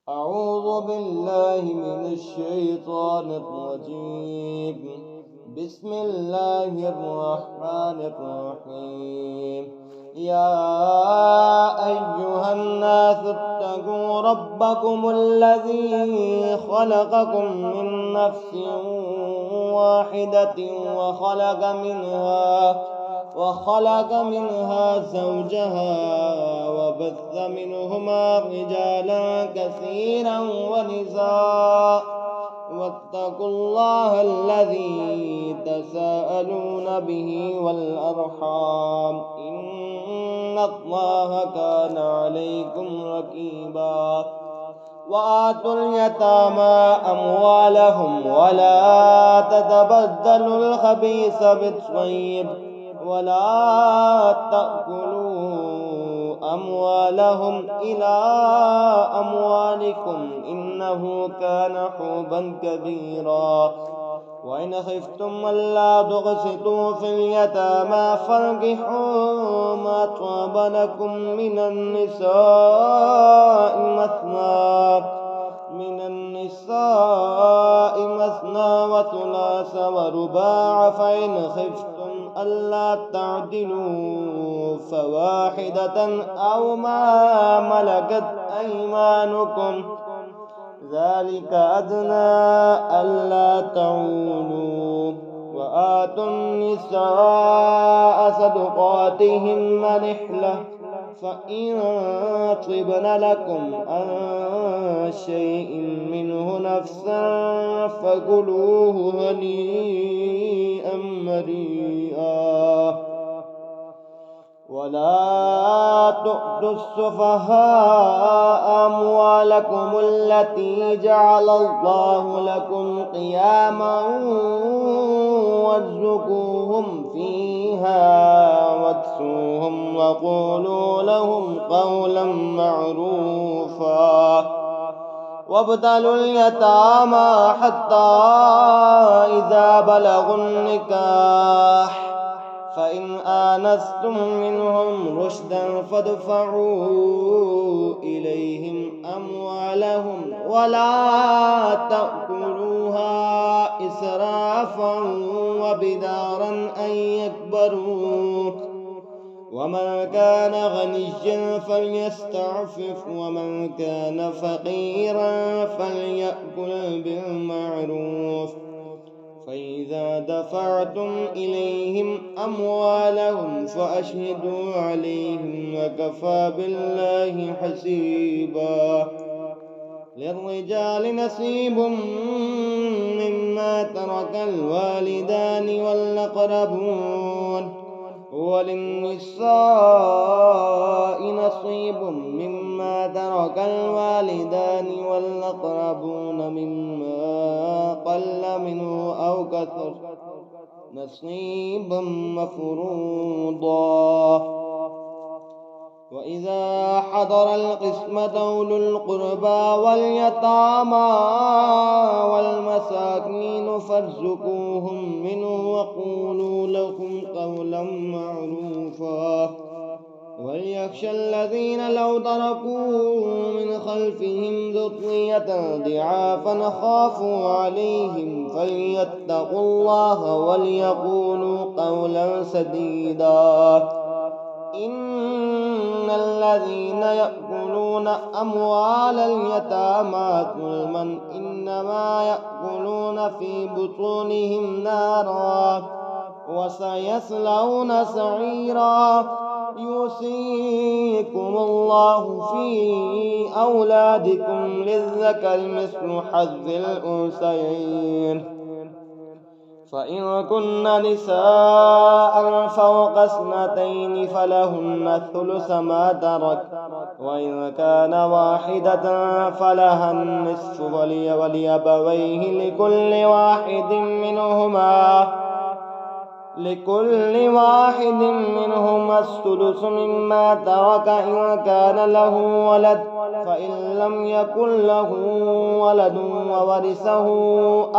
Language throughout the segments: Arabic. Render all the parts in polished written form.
أعوذ بالله من الشيطان الرجيم. بسم الله الرحمن الرحيم. يا أيها الناس اتقوا ربكم الذي خلقكم من نفس واحدة وخلق منها زوجها وبث منهما رجالا كثيرا ونساء واتقوا الله الذي تساءلون به والأرحام إن الله كان عليكم رقيبا. وآتوا اليتامى أموالهم ولا تتبدلوا الخبيث بالطيب ولا تأكلوا أموالهم إلى أموالكم إنه كان حوبا كبيرا. وإن خفتم ألا تقسطوا في اليتامى فانكحوا ما طاب لكم من النساء مثنى وثلاث ورباع، فإن خفتم ألا تعدلوا فواحدة أو ما ملكت أيمانكم ذلك أدنى ألا تعولوا. وآتوا النساء صدقاتهن نحلة، فإن طبن لكم عن شيء منه نفسا فكلوه هنيئا مريئا. ولا تؤتوا السفهاء أموالكم التي جعل الله لكم قياما وارزقوهم فيها واكسوهم وقولوا لهم قولا معروفا. وابتلوا اليتامى حتى إذا بلغوا النكاح، فإن آنستم منهم رشدا فادفعوا إليهم أموالهم ولا تأكلوها إسرافا وبدارا أن يكبروا. ومن كان غنيا فليستعفف ومن كان فقيرا فليأكل بالمعروف. فإذا دفعتم إليهم أموالهم فأشهدوا عليهم وكفى بالله حسيبا. للرجال نصيب مما ترك الوالدان والأقربون، وللنساء نصيب مما ترك الوالدان والأقربون مما قل منه أو كثر نصيبا مفروضا. وإذا حضر القسمة أولو القربى واليتامى والمساكين فارزقوهم منه وقولوا لهم قولا معروفا. وليخشى الذين لو تركوا من خلفهم ذرية ضعافا خافوا عليهم فليتقوا الله وليقولوا قولا سديدا. إن الذين يأكلون أموال اليتامى ظلما إنما يأكلون في بطونهم نارا وسيصلون سعيرا. يوصيكم الله في أولادكم للذكر مثل حظ الأنثيين، فإن كن نساء فوق اثنتين فلهن ثلث ما ترك، وإن كان واحدة فلها النصف ولأبويه لكل واحد منهما السدس مما ترك إن كان له ولد، فإن لم يكن له ولد وورثه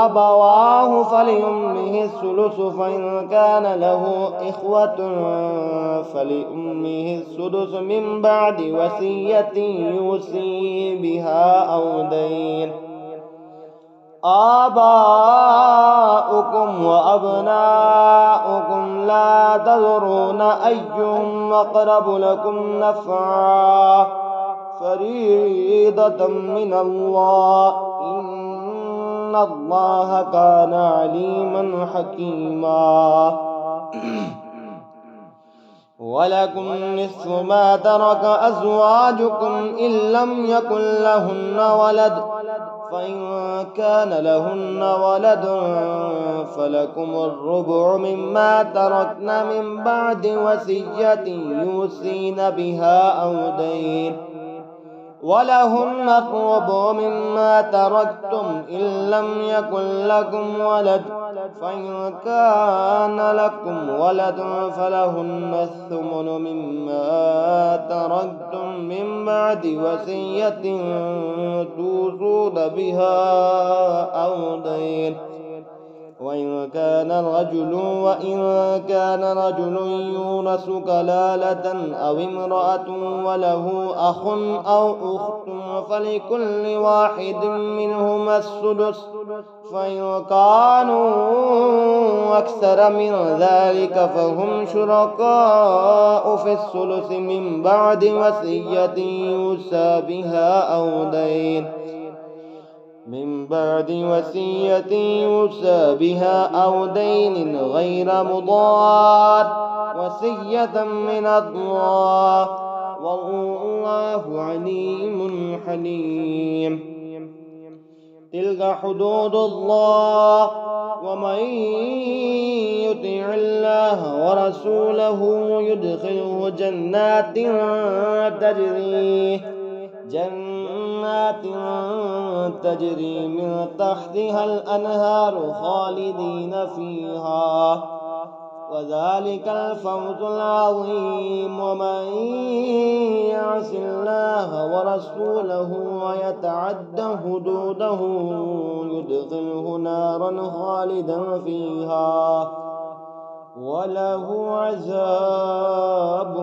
أبواه فلأمه الثلث، فإن كان له إخوة فلأمه السدس من بعد وصية يوصي بها أو دين. آباؤكم وأبناؤكم لا تدرون أيهم أقرب لكم نفعا فريضة من الله، إن الله كان عليما حكيما. ولكم نصف ما ترك أزواجكم إن لم يكن لهن ولد، فإن كان لهن ولد فلكم الربع مما تركن من بعد وصية يوصين بها أو دين. ولهن الربع مما تركتم إن لم يكن لكم ولد، فإن كان لكم ولد فلهن الثمن مما تركتم من بعد وصية توصون بها أو دين. وإن كان رجل يورث كلالة أو امرأة وله أخ أو أخت فلكل واحد منهما السدس، فإن كانوا أكثر من ذلك فهم شركاء في الثلث من بعد وصية يوصى بها أو دين. غير مضار، وصية من الله، والله عليم حليم. تلك حدود الله، ومن يطع الله ورسوله يدخله جنات تجري من تحتها الأنهار خالدين فيها، وذلك الفوز العظيم. ومن يعص الله ورسوله ويتعد حدوده يدخله نارا خالدا فيها وله عذاب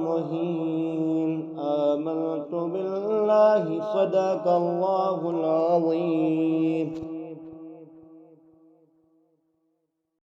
مهين. آمنت بالله، صدق الله العظيم.